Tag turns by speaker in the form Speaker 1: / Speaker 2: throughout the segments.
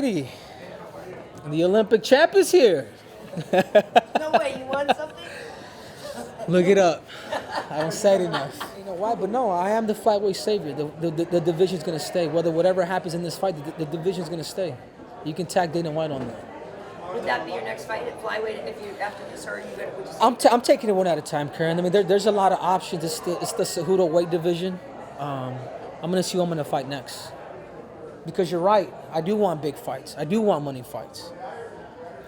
Speaker 1: righty. The Olympic champ is here.
Speaker 2: No way, you won something?
Speaker 1: Look it up. I don't say it enough. You know why? But no, I am the flyweight savior. The division's going to stay. Whatever happens in this fight, the division's going to stay. You can tag Dana White on that.
Speaker 2: Would that be your next fight at flyweight if you after this, or would you say?
Speaker 1: I'm taking it one at a time, Karen. I mean, there's a lot of options. It's the Cejudo weight division. I'm going to see who I'm going to fight next. Because you're right. I do want big fights. I do want money fights.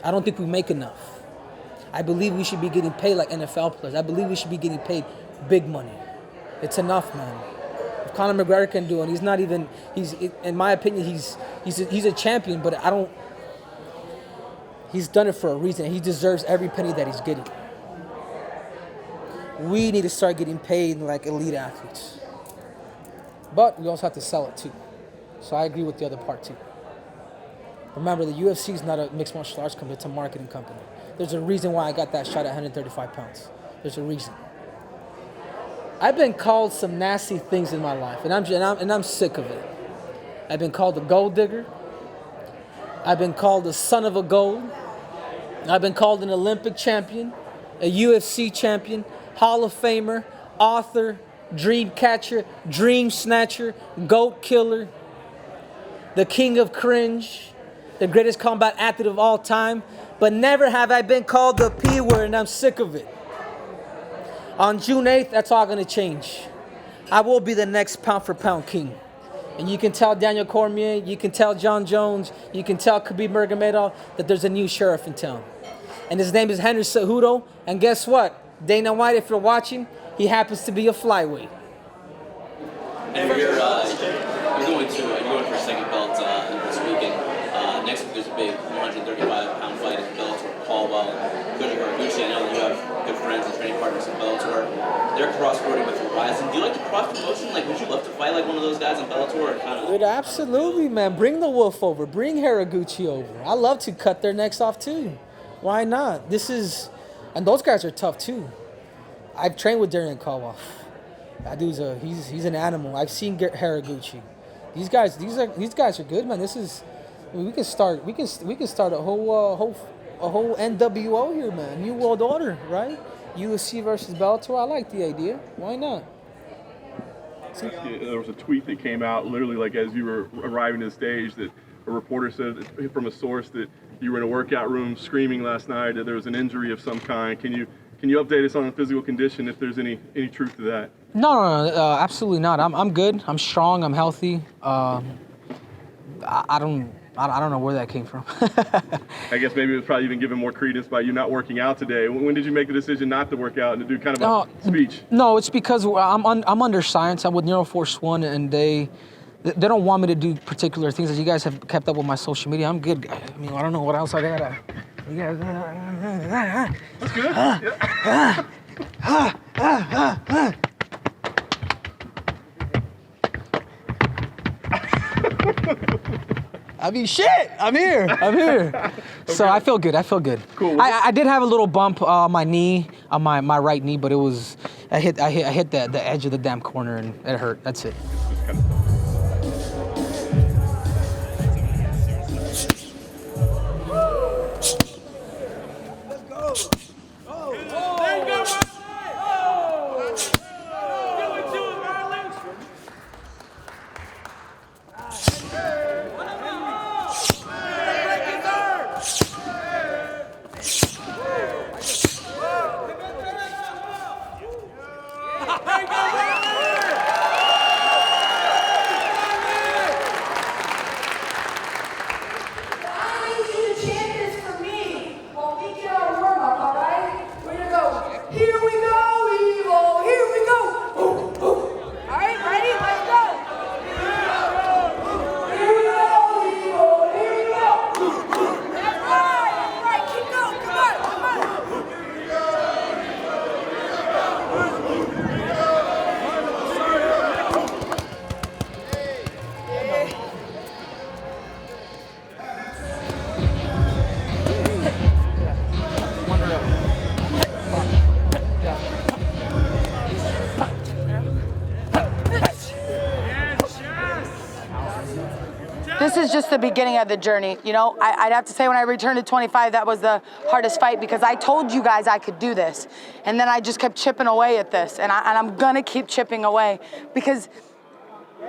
Speaker 1: I don't think we make enough. I believe we should be getting paid like NFL players. I believe we should be getting paid big money. It's enough, man. If Conor McGregor can do it, he's not even. In my opinion, he's a champion, but I don't. He's done it for a reason. He deserves every penny that he's getting. We need to start getting paid like elite athletes. But we also have to sell it too. So I agree with the other part too. Remember, the UFC is not a mixed martial arts company, it's a marketing company. There's a reason why I got that shot at 135 pounds. There's a reason. I've been called some nasty things in my life, and I'm sick of it. I've been called a gold digger. I've been called the son of a gold. I've been called an Olympic champion, a UFC champion, Hall of Famer, author, dream catcher, dream snatcher, goat killer, the king of cringe, the greatest combat athlete of all time. But never have I been called the P word, and I'm sick of it. On June 8th, that's all going to change. I will be the next pound for pound king. And you can tell Daniel Cormier, you can tell John Jones, you can tell Khabib Nurmagomedov that there's a new sheriff in town. And his name is Henry Cejudo. And guess what? Dana White, if you're watching, he happens to be a flyweight.
Speaker 3: And you're going for a second belt this weekend. Next week there's a big 135-pound fight at Bellator. Paul and Koji Horiguchi. I know you have good friends and training partners in Bellator. They're cross-promoting with Horizon. Do you like the cross-promotion? Like, would you love to fight like one of those guys in Bellator? Or kind of?
Speaker 1: Dude, absolutely, man. Bring the Wolf over. Bring Horiguchi over. I love to cut their necks off too. Why not? And those guys are tough too. I've trained with Darian Koloff. That dude's he's an animal. I've seen Horiguchi. These guys are good, man. We can start a whole NWO here, man. New World Order, right? UFC versus Bellator. I like the idea. Why not?
Speaker 4: There was a tweet that came out literally like as you were arriving to the stage that a reporter said from a source that you were in a workout room screaming last night that there was an injury of some kind. Can you update us on the physical condition if there's any truth to that?
Speaker 1: No, absolutely not. I'm good. I'm strong. I'm healthy. I don't know where that came from.
Speaker 4: I guess maybe it was probably even given more credence by you not working out today. When did you make the decision not to work out and to do kind of a speech?
Speaker 1: No, it's because I'm under science. I'm with Neuroforce One, and they don't want me to do particular things. As you guys have kept up with my social media, I'm good. I mean, I don't know what else I gotta.
Speaker 4: That's good.
Speaker 1: I mean, shit! I'm here. Okay. So I feel good.
Speaker 4: Cool.
Speaker 1: I did have a little bump on my knee, on my right knee, but I hit the edge of the damn corner and it hurt. That's it.
Speaker 5: this is just the beginning of the journey. You know, I'd have to say when I returned to 25, that was the hardest fight because I told you guys I could do this. And then I just kept chipping away at this. And I'm gonna keep chipping away because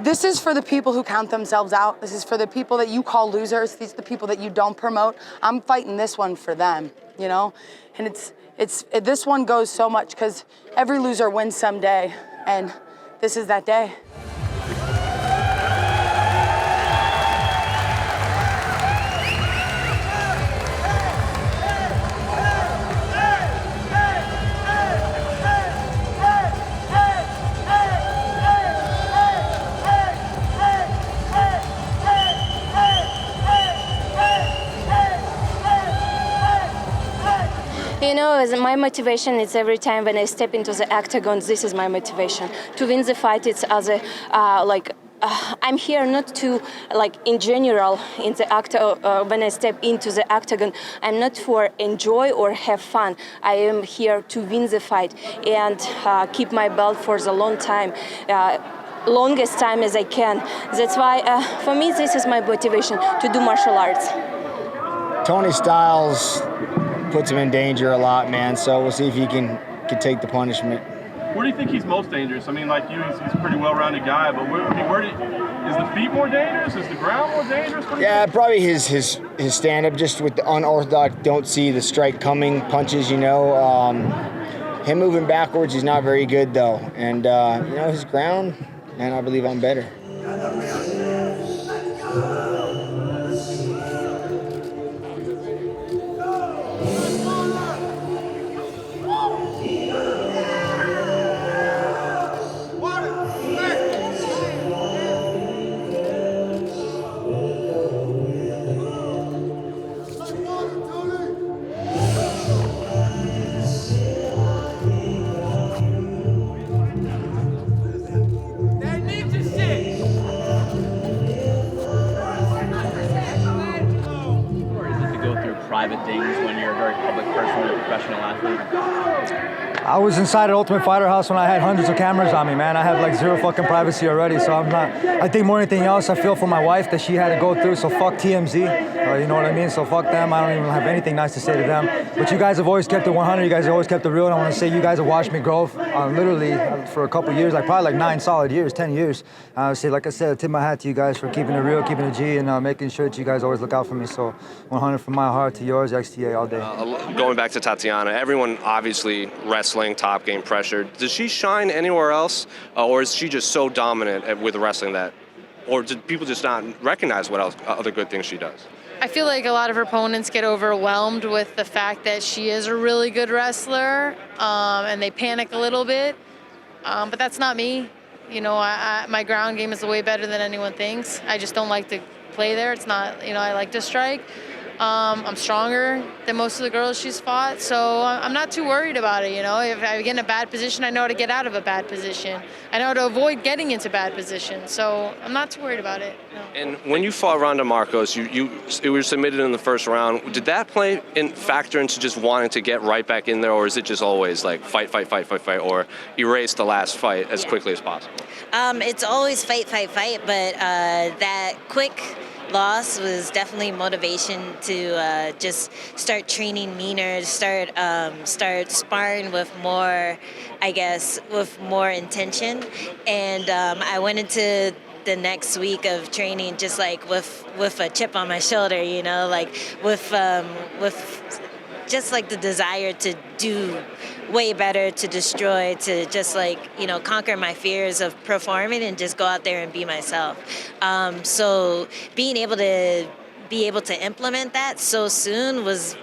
Speaker 5: this is for the people who count themselves out. This is for the people that you call losers. These are the people that you don't promote. I'm fighting this one for them, you know? And this one goes so much because every loser wins someday. And this is that day.
Speaker 6: You know, as my motivation is every time when I step into the octagon, this is my motivation. To win the fight, it's as a, I'm here not to, like, in general, in the when I step into the octagon, I'm not for enjoy or have fun. I am here to win the fight and keep my belt for the long time. Longest time as I can. That's why, for me, this is my motivation to do martial arts.
Speaker 7: Tony Styles puts him in danger a lot, man. So we'll see if he can take the punishment.
Speaker 4: Where do you think he's most dangerous? I mean, like you, he's a pretty well-rounded guy, but is the feet more dangerous? Is the ground more dangerous?
Speaker 7: Yeah, probably his stand-up, just with the unorthodox, don't see the strike coming punches, you know. Him moving backwards, he's not very good, though. And, you know, his ground, man, I believe I'm better.
Speaker 3: Private things when you're a very public person or a professional athlete?
Speaker 8: I was inside an Ultimate Fighter house when I had hundreds of cameras on me, man. I have like zero fucking privacy already, so I'm not. I think more than anything else, I feel for my wife that she had to go through, so fuck TMZ. You know what I mean? So fuck them. I don't even have anything nice to say to them. But you guys have always kept it 100. You guys have always kept it real. And I want to say you guys have watched me grow literally for a couple years, like probably like 9 solid years, 10 years. So like I said, I tip my hat to you guys for keeping it real, keeping it G, and making sure that you guys always look out for me. So 100 from my heart to yours, XTA all day.
Speaker 9: Going back to Tatiana, everyone obviously wrestling, top game pressure. Does she shine anywhere else, or is she just so dominant with wrestling that, or do people just not recognize what else, other good things she does?
Speaker 10: I feel like a lot of her opponents get overwhelmed with the fact that she is a really good wrestler, and they panic a little bit. But that's not me. You know, my ground game is way better than anyone thinks. I just don't like to play there. It's not, you know, I like to strike. I'm stronger than most of the girls she's fought, so I'm not too worried about it, you know. If I get in a bad position, I know how to get out of a bad position. I know how to avoid getting into bad positions, so I'm not too worried about it. No.
Speaker 9: And when you fought Ronda Marcos, you were submitted in the first round. Did that factor into just wanting to get right back in there, or is it just always like fight, or erase the last fight as quickly as possible?
Speaker 11: It's always fight, but that quick loss was definitely motivation to just start training meaner, start sparring with more, I guess, with more intention. And I went into the next week of training just like with a chip on my shoulder, you know, like with just like the desire to do way better, to destroy, to just like, you know, conquer my fears of performing and just go out there and be myself. So being able to implement that so soon was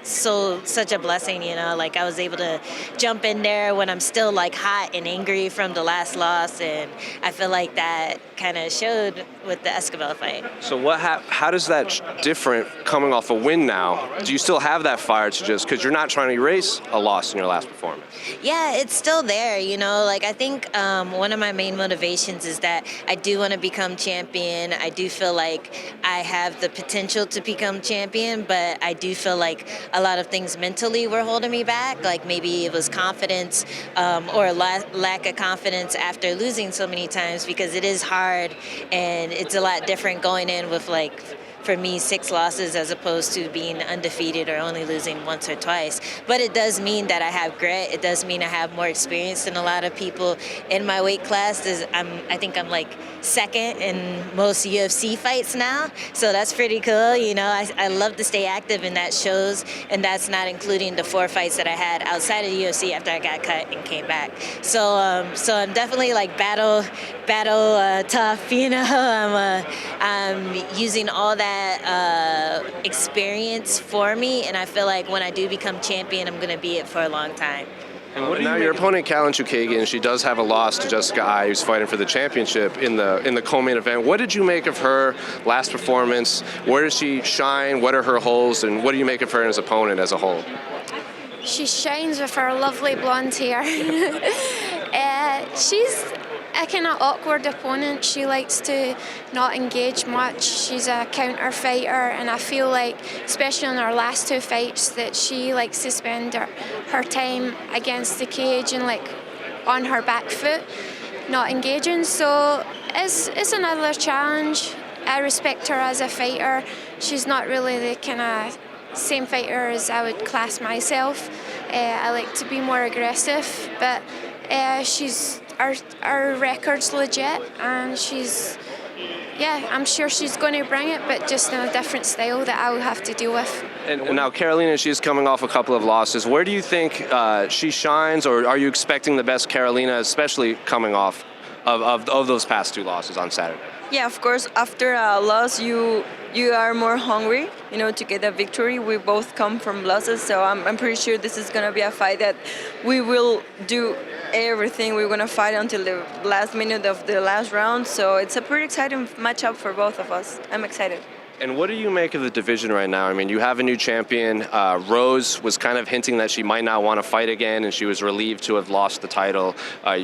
Speaker 11: such a blessing, you know. Like I was able to jump in there when I'm still like hot and angry from the last loss, and I feel like that kind of showed with the Escobar fight.
Speaker 9: So how does that different coming off a win now? Do you still have that fire to just, because you're not trying to erase a loss in your last performance?
Speaker 11: Yeah, it's still there, you know. Like I think one of my main motivations is that I do want to become champion. I do feel like I have the potential to become champion, but I do feel feel like a lot of things mentally were holding me back. Like maybe it was confidence or lack of confidence after losing so many times, because it is hard and it's a lot different going in with, like, for me, 6 losses as opposed to being undefeated or only losing once or twice. But it does mean that I have grit. It does mean I have more experience than a lot of people in my weight class. I think I'm like second in most UFC fights now, so that's pretty cool. You know, I love to stay active, and that shows, and that's not including the 4 fights that I had outside of the UFC after I got cut and came back. So I'm definitely like battle tough, you know. I'm using all that experience for me, and I feel like when I do become champion, I'm going to be it for a long time.
Speaker 9: And now your opponent, Kalin Chukagian, she does have a loss to Jessica Ai, who's fighting for the championship in the co-main event. What did you make of her last performance? Where does she shine? What are her holes? And what do you make of her as opponent as a whole?
Speaker 12: She shines with her lovely blonde hair. She's a kind of awkward opponent. She likes to not engage much. She's a counter fighter, and I feel like, especially in her last 2 fights, that she likes to spend her time against the cage and like on her back foot, not engaging. So it's another challenge. I respect her as a fighter. She's not really the kind of same fighter as I would class myself. I like to be more aggressive, but our record's legit, and I'm sure she's going to bring it, but just in a different style that I'll have to deal with.
Speaker 9: And now Carolina, she's coming off a couple of losses. Where do you think she shines, or are you expecting the best Carolina, especially coming off of those past 2 losses on Saturday?
Speaker 13: Yeah, of course, after a loss, you are more hungry, you know, to get a victory. We both come from losses, so I'm pretty sure this is going to be a fight that we will do everything. We're going to fight until the last minute of the last round, so it's a pretty exciting matchup for both of us. I'm excited.
Speaker 9: And what do you make of the division right now? I mean, you have a new champion. Rose was kind of hinting that she might not want to fight again, and she was relieved to have lost the title.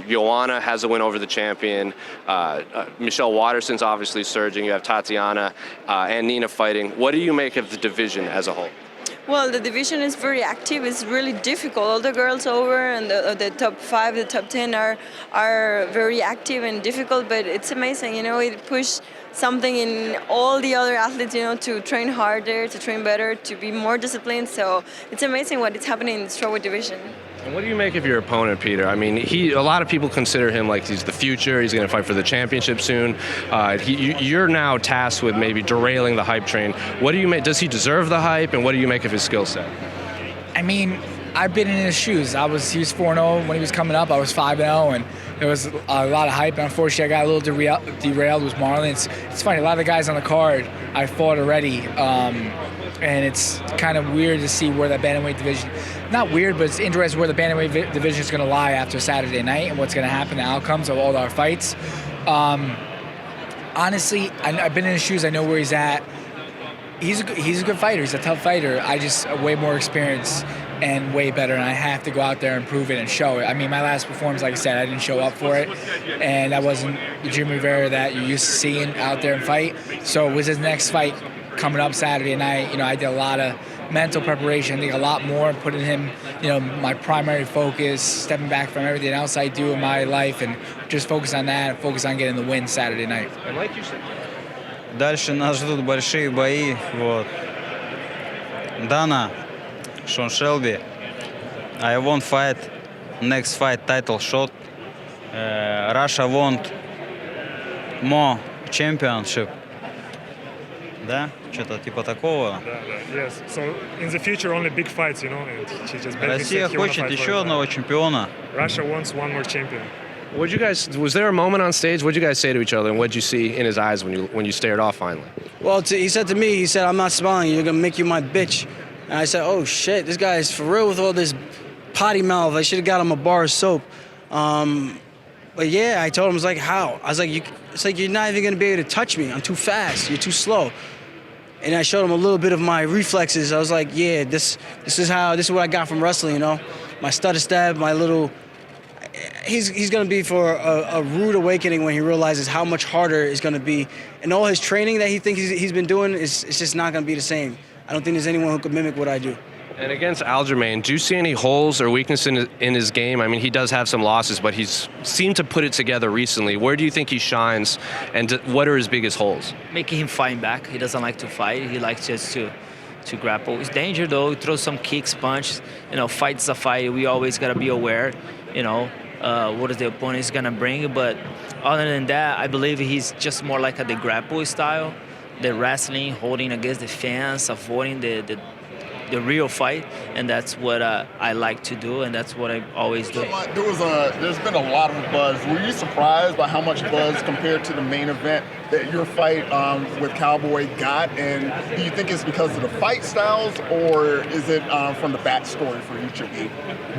Speaker 9: Joanna has a win over the champion. Michelle Waterson's obviously surging. You have Tatiana and Nina fighting. What do you make of the division as a whole?
Speaker 13: Well, the division is very active. It's really difficult. All the girls over and the top 5, the top 10 are very active and difficult, but it's amazing. You know, it pushed something in all the other athletes, you know, to train harder, to train better, to be more disciplined. So it's amazing what is happening in the strawweight division.
Speaker 9: And what do you make of your opponent, Peter? I mean, a lot of people consider him like he's the future. He's going to fight for the championship soon. You're now tasked with maybe derailing the hype train. What do you make? Does he deserve the hype, and what do you make of his skill set?
Speaker 14: I mean, I've been in his shoes. He was 4-0 when he was coming up. I was 5-0, and there was a lot of hype. And unfortunately, I got a little derailed with Marlon. It's funny. A lot of the guys on the card I fought already, and it's kind of weird to see where that bantamweight division. Not weird, but it's interesting where the bantamweight division is going to lie after Saturday night and what's going to happen, the outcomes of all our fights. Honestly, I've been in his shoes. I know where he's at. He's a good fighter. He's a tough fighter. I just way more experience and way better, and I have to go out there and prove it and show it. I mean, my last performance, like I said, I didn't show up for it, and that wasn't the Jim Rivera that you're used to seeing out there and fight. So with his next fight coming up Saturday night, you know, I did a lot of mental preparation. I think a lot more, putting him, you know, my primary focus, stepping back from everything else I do in my life, and just focus on that and focus on getting the win Saturday night.
Speaker 9: And like you said,
Speaker 15: дальше нас ждут большие бои. Вот. Дана, Шон Шелби. I won't fight. Next fight, title shot. Russia want more championship. Да? Что-то типа такого.
Speaker 16: Yes. So in the future only big fights, you know, and she just
Speaker 15: Россия хочет еще одного чемпиона.
Speaker 16: Russia wants one more champion.
Speaker 9: Was there a moment on stage? What did you guys say to each other, and what did you see in his eyes when you stared off finally?
Speaker 17: Well, he said to me, he said, "I'm not smiling. You're gonna make you my bitch." And I said, "Oh shit, this guy is for real with all this potty mouth. I should have got him a bar of soap." But yeah, I told him, I was like, "How?" I was like, "It's like you're not even gonna be able to touch me. I'm too fast. You're too slow." And I showed him a little bit of my reflexes. I was like, "Yeah, this is what I got from wrestling. You know, my stutter stab, my little." He's going to be for a rude awakening when he realizes how much harder it's going to be. And all his training that he thinks he's been doing is just not going to be the same. I don't think there's anyone who could mimic what I do.
Speaker 9: And against Aljamain, do you see any holes or weaknesses in his game? I mean, he does have some losses, but he's seemed to put it together recently. Where do you think he shines, and what are his biggest holes?
Speaker 18: Making him fight back. He doesn't like to fight. He likes just to grapple. It's danger though. He throws some kicks, punches. Fight's a fight. We always gotta be aware. What is the opponent is gonna bring. But other than that, I believe he's just more like the grapple style, the wrestling, holding against the fence, avoiding the real fight, and that's what I like to do, and that's what I always do.
Speaker 19: There's been a lot of buzz. Were you surprised by how much buzz compared to the main event that your fight with Cowboy got? And do you think it's because of the fight styles, or is it from the backstory for each of you?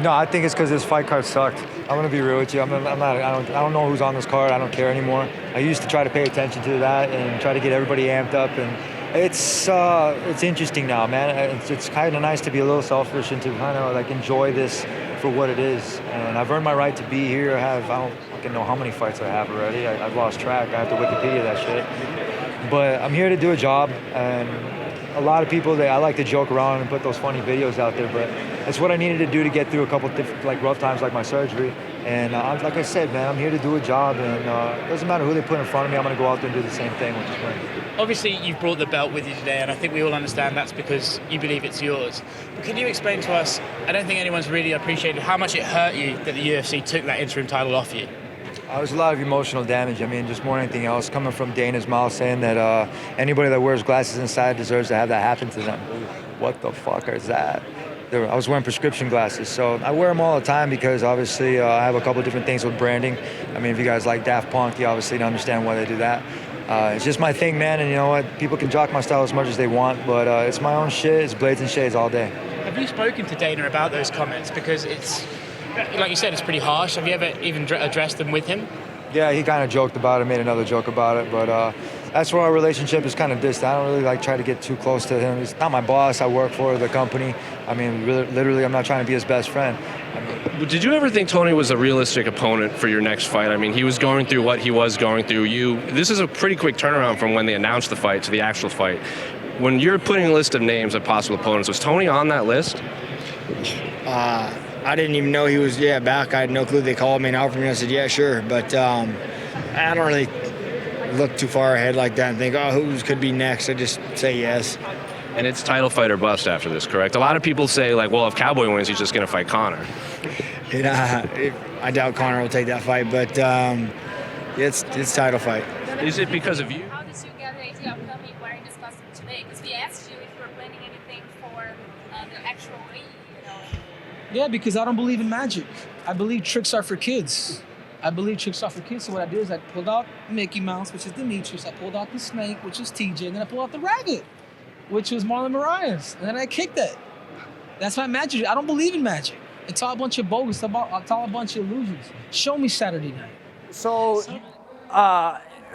Speaker 8: No, I think it's because this fight card sucked. I'm gonna be real with you. I don't know who's on this card. I don't care anymore. I used to try to pay attention to that and try to get everybody amped up, and it's interesting now, man. It's kind of nice to be a little selfish and to kind of like enjoy this for what it is. And I've earned my right to be here. I don't fucking know how many fights I have already. I've lost track. I have to Wikipedia that shit. But I'm here to do a job, and a lot of people, I like to joke around and put those funny videos out there, but it's what I needed to do to get through a couple different, rough times like my surgery. And like I said, man, I'm here to do a job, and it doesn't matter who they put in front of me. I'm going to go out there and do the same thing, which is win.
Speaker 20: Obviously, you've brought the belt with you today, and I think we all understand that's because you believe it's yours. But can you explain to us, I don't think anyone's really appreciated how much it hurt you that the UFC took that interim title off you.
Speaker 8: There's a lot of emotional damage. I mean, just more than anything else, coming from Dana's mouth saying that anybody that wears glasses inside deserves to have that happen to them. What the fuck is that? I was wearing prescription glasses, so I wear them all the time because obviously I have a couple different things with branding. I mean, if you guys like Daft Punk, you obviously don't understand why they do that. It's just my thing, man, and you know what? People can jock my style as much as they want, but it's my own shit. It's blades and shades all day.
Speaker 20: Have you spoken to Dana about those comments? Because it's, like you said, it's pretty harsh. Have you ever even addressed them with him?
Speaker 8: Yeah, he kind of joked about it, made another joke about it, but that's where our relationship is kind of distant. I don't really try to get too close to him. He's not my boss. I work for the company. I mean, literally, I'm not trying to be his best friend.
Speaker 9: Did you ever think Tony was a realistic opponent for your next fight? I mean, he was going through what he was going through. This is a pretty quick turnaround from when they announced the fight to the actual fight. When you're putting a list of names of possible opponents, was Tony on that list?
Speaker 7: I didn't even know he was back. I had no clue. They called me and offered me. I said, yeah, sure. But I don't really look too far ahead like that and think, who could be next? I just say yes.
Speaker 9: And it's title fight or bust after this, correct? A lot of people say, if Cowboy wins, he's just going to fight Conor.
Speaker 7: I doubt Conor will take that fight, but it's title fight.
Speaker 9: Is it because of you?
Speaker 21: How did you get the idea of coming wearing this costume today? Because we asked you if you were planning anything for the actual ring,
Speaker 1: Yeah, because I don't believe in magic. I believe tricks are for kids. So what I did is I pulled out Mickey Mouse, which is Demetrius. I pulled out the snake, which is TJ. And then I pulled out the rabbit, which was Marlon Moraes. And then I kicked it. That's my magic. I don't believe in magic. It's all a bunch of bogus. It's all a bunch of illusions. Show me Saturday night.
Speaker 22: So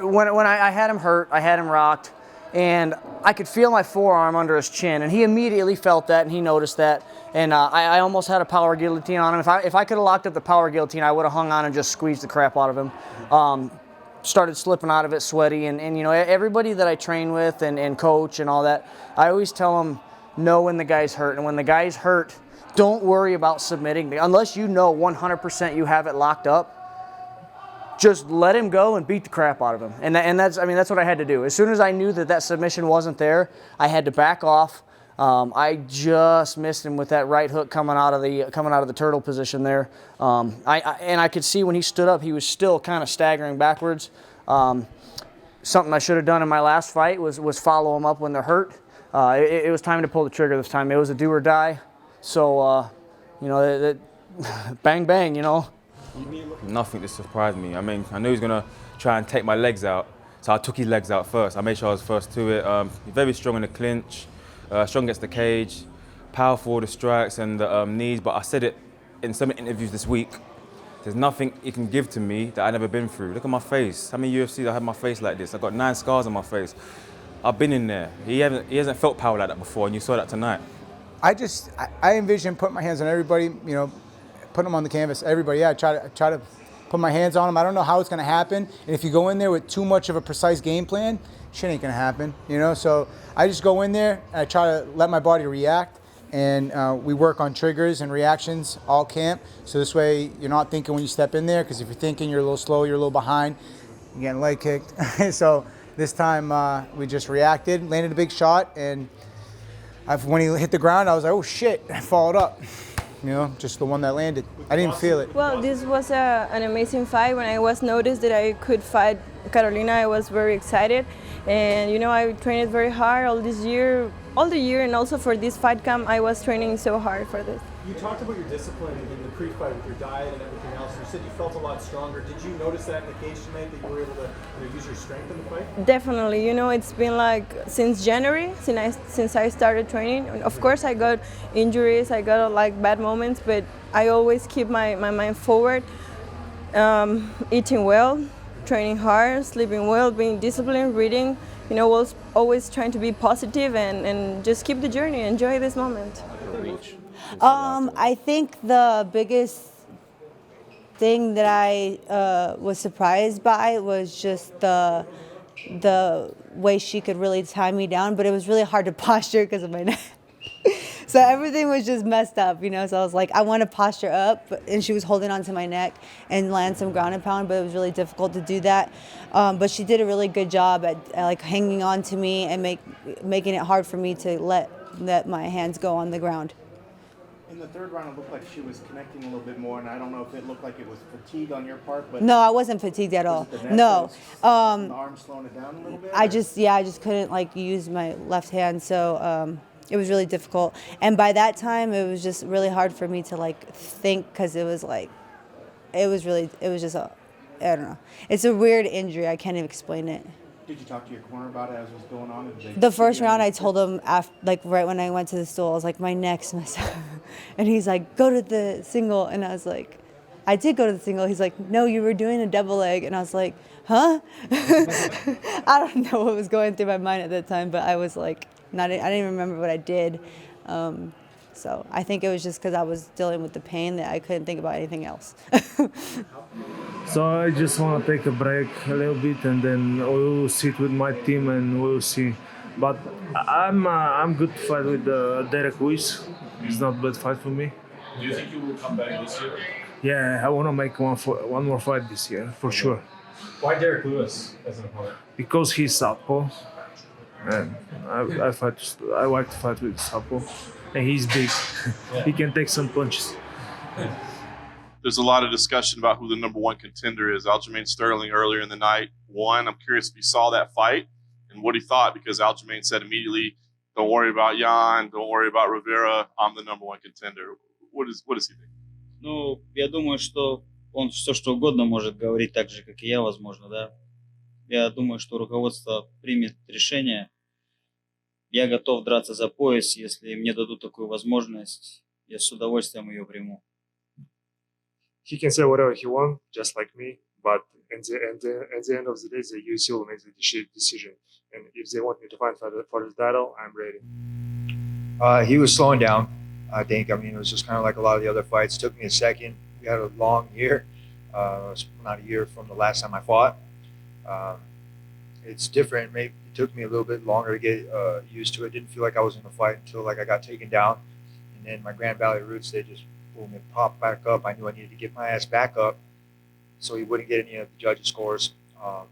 Speaker 22: when I had him hurt, I had him rocked, and I could feel my forearm under his chin, and he immediately felt that, and he noticed that, and I almost had a power guillotine on him. If I could have locked up the power guillotine, I would have hung on and just squeezed the crap out of him. Started slipping out of it, sweaty, and everybody that I train with and coach and all that, I always tell them, know when the guy's hurt, and when the guy's hurt, don't worry about submitting. Unless you know 100% you have it locked up, just let him go and beat the crap out of him. And that's what I had to do. As soon as I knew that submission wasn't there, I had to back off. I just missed him with that right hook coming out of the turtle position there. I could see when he stood up, he was still kind of staggering backwards. Something I should have done in my last fight was follow him up when they're hurt. It was time to pull the trigger this time. It was a do or die. So, bang, bang,
Speaker 23: Nothing to surprise me. I mean, I knew he was going to try and take my legs out, so I took his legs out first. I made sure I was first to it. Very strong in the clinch, strong against the cage, powerful with the strikes and the knees, but I said it in some interviews this week. There's nothing he can give to me that I've never been through. Look at my face. How many UFCs I had my face like this? I've got 9 scars on my face. I've been in there. He hasn't felt power like that before, and you saw that tonight.
Speaker 24: I envision putting my hands on everybody, putting them on the canvas. Everybody, try to
Speaker 2: put my hands on him. I don't know how it's gonna happen. And if you go in there with too much of a precise game plan, shit ain't gonna happen, you know? So I just go in there, and I try to let my body react, and we work on triggers and reactions all camp. So this way you're not thinking when you step in there, because if you're thinking you're a little slow, you're a little behind, you're getting leg kicked. So this time we just reacted, landed a big shot, and when he hit the ground, I was like, oh shit, I followed up. You know, just the one that landed. I didn't feel it.
Speaker 13: Well, this was an amazing fight. When I was noticed that I could fight Carolina, I was very excited. And you know, I trained very hard all the year, and also for this fight camp, I was training so hard for this.
Speaker 5: You talked about your discipline in the pre-fight with your diet and everything else. You said you felt a lot stronger. Did you notice that in the cage tonight, that you were able to use your strength in the fight?
Speaker 13: Definitely. You know, it's been like since January, since I started training. Of course, I got injuries, I got like bad moments, but I always keep my mind forward, eating well, training hard, sleeping well, being disciplined, reading. You know, always trying to be positive and just keep the journey, enjoy this moment.
Speaker 6: I think the biggest thing that I was surprised by was just the way she could really tie me down, but it was really hard to posture because of my neck. So everything was just messed up, you know. So I was like, I want to posture up, and she was holding onto my neck and land some ground and pound, but it was really difficult to do that. But she did a really good job at like hanging on to me and making it hard for me to let my hands go on the ground.
Speaker 24: In the third round, it looked like she was connecting a little bit more, and I don't know if it looked like it was fatigue on your part, but
Speaker 6: no, I wasn't fatigued at all. No,
Speaker 24: the arm slowing it down a little bit.
Speaker 6: I just couldn't like use my left hand, so it was really difficult. And by that time, it was just really hard for me to like think, because it was just I don't know. It's a weird injury. I can't even explain it.
Speaker 24: Did you talk to your corner about it as it was going on?
Speaker 6: The first round, I told him right when I went to the stool, I was like, my neck's messed up. And he's like, go to the single. And I was like, I did go to the single. He's like, no, you were doing a double leg. And I was like, huh? I don't know what was going through my mind at that time, but I was like, I didn't even remember what I did. So I think it was just because I was dealing with the pain that I couldn't think about anything else.
Speaker 25: So I just want to take a break a little bit, and then we will sit with my team and we will see. But I'm good to fight with Derek Lewis. It's not a bad fight for me.
Speaker 26: Do you think you will come back this year?
Speaker 25: Yeah, I want to make one more fight this year for sure.
Speaker 26: Why Derek Lewis as an opponent?
Speaker 25: Because he's southpaw, and I like to fight with southpaw, and he's big. He can take some punches.
Speaker 4: There's a lot of discussion about who the number one contender is. Aljamain Sterling earlier in the night won. I'm curious if you saw that fight and what he thought, because Aljamain said immediately, don't worry about Jan, don't worry about Rivera, I'm the number one contender. What does he think?
Speaker 15: Ну, я думаю, что он все что угодно может говорить, так же, как и я, возможно, да. Я думаю, что руководство примет решение. Я готов драться за пояс, если мне дадут такую возможность, я с удовольствием ее приму.
Speaker 25: He can say whatever he wants, just like me, but at the end of the day, the UFC will make the decision. And if they want me to fight for the title, I'm ready.
Speaker 27: He was slowing down, I think. I mean, it was just kind of like a lot of the other fights. It took me a second. We had a long year. It's not a year from the last time I fought. It's different. Maybe it took me a little bit longer to get used to it. Didn't feel like I was in the fight until like I got taken down. And then my Grand Valley roots, they just boom, it popped back up. I knew I needed to get my ass back up so he wouldn't get any of the judges' scores. The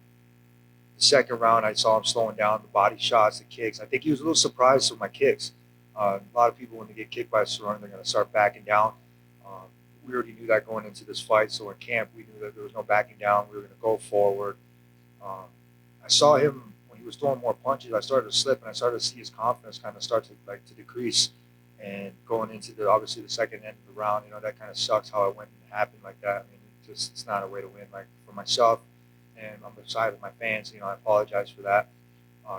Speaker 27: second round, I saw him slowing down, the body shots, the kicks. I think he was a little surprised with my kicks. A lot of people, when they get kicked by a surrounding, they're going to start backing down. We already knew that going into this fight, so in camp, we knew that there was no backing down. We were going to go forward. I saw him, when he was throwing more punches, I started to slip, and I started to see his confidence kind of start to decrease. And going into obviously the second end of the round, you know, that kind of sucks how it went and happened like that. I mean, it's not a way to win. Like for myself and on the side of my fans, you know, I apologize for that.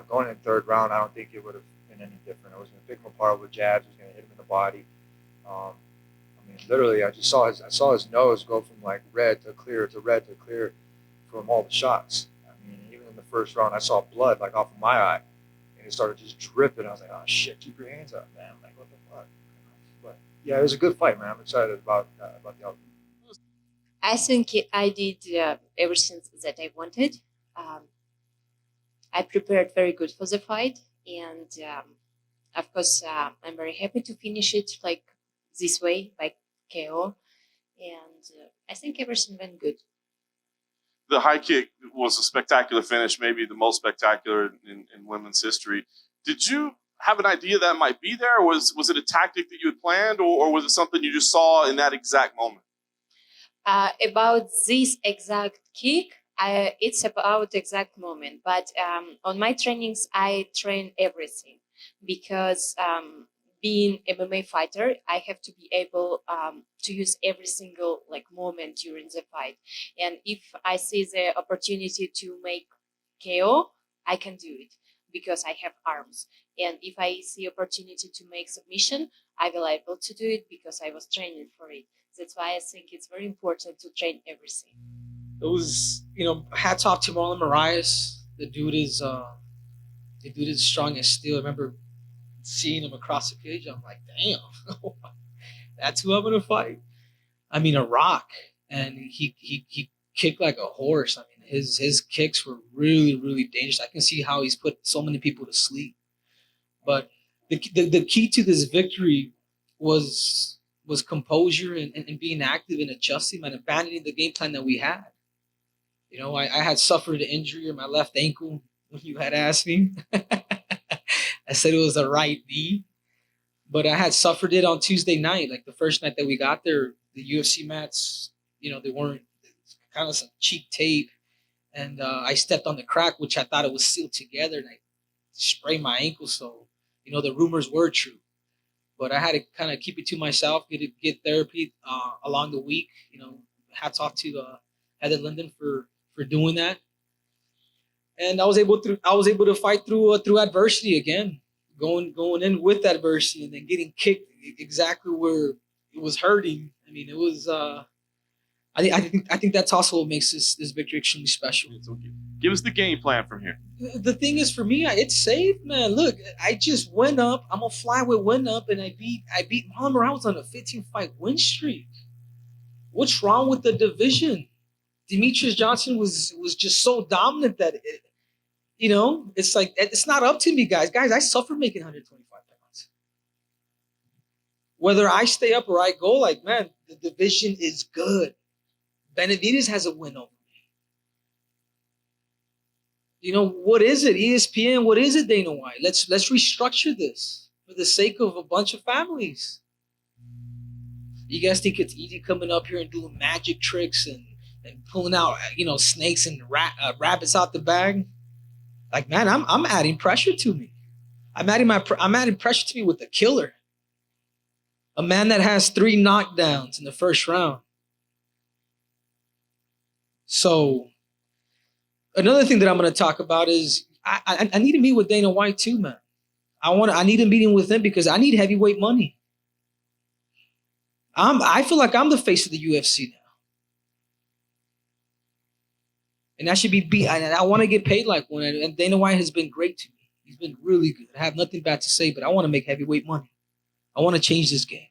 Speaker 27: Going in the third round, I don't think it would have been any different. I was going to pick him apart with jabs. I was going to hit him in the body. I mean, literally, I saw his nose go from like red to clear to red to clear from all the shots. I mean, even in the first round, I saw blood like off of my eye. And it started just dripping. I was like, oh shit, keep your hands up, man. I'm like, what the fuck? But yeah, it was a good fight, man. I'm excited about the outcome.
Speaker 3: I think I did everything that I wanted. Um, I prepared very good for the fight, and of course, I'm very happy to finish it like this way by KO, and I think everything went good.
Speaker 10: The high kick was a spectacular finish, maybe the most spectacular in women's history. Did you have an idea that might be there? Or was it a tactic that you had planned, or was it something you just saw in that exact moment?
Speaker 3: About this exact kick, it's about exact moment. But on my trainings, I train everything because being MMA fighter, I have to be able to use every single like moment during the fight. And if I see the opportunity to make KO, I can do it because I have arms. And if I see opportunity to make submission, I will able to do it because I was training for it. That's why I think it's very important to train everything.
Speaker 1: It was, hats off to Marlon Moraes. The dude is strong as steel. I remember seeing him across the cage. I'm like, damn, that's who I'm gonna fight. I mean, a rock, and he kicked like a horse. I mean, his kicks were really, really dangerous. I can see how he's put so many people to sleep. But the key to this victory was composure and being active and adjusting and abandoning the game plan that we had. I had suffered an injury in my left ankle when you had asked me. I said it was the right knee, but I had suffered it on Tuesday night, like the first night that we got there. The UFC mats, they weren't kind of some cheap tape, and I stepped on the crack, which I thought it was sealed together, and I sprained my ankle. So, the rumors were true, but I had to kind of keep it to myself, get therapy along the week. Hats off to Heather Linden for doing that. And I was able to fight through adversity again, going in with adversity and then getting kicked exactly where it was hurting. I mean, it was. I think that's also what makes this victory extremely special.
Speaker 10: Give us the game plan from here.
Speaker 1: The thing is, for me, it's safe, man. Look, I just went up. I'm a flyweight went up, and I beat Marlon Moraes on a 15-fight win streak. What's wrong with the division? Demetrius Johnson was just so dominant that it's like, it's not up to me, guys. Guys, I suffer making 125 pounds. Whether I stay up or I go, like, man, the division is good. Benavidez has a win over me. What is it? ESPN, what is it, Dana White? Let's restructure this for the sake of a bunch of families. You guys think it's easy coming up here and doing magic tricks and pulling out, snakes and rabbits out the bag? Like, man, I'm adding pressure to me. I'm adding pressure to me with a killer. A man that has 3 knockdowns in the first round. So, another thing that I'm going to talk about is I need to meet with Dana White too, man. I need a meeting with him because I need heavyweight money. I feel like I'm the face of the UFC now. And I should be I want to get paid like one. And Dana White has been great to me. He's been really good. I have nothing bad to say, but I want to make heavyweight money. I want to change this game.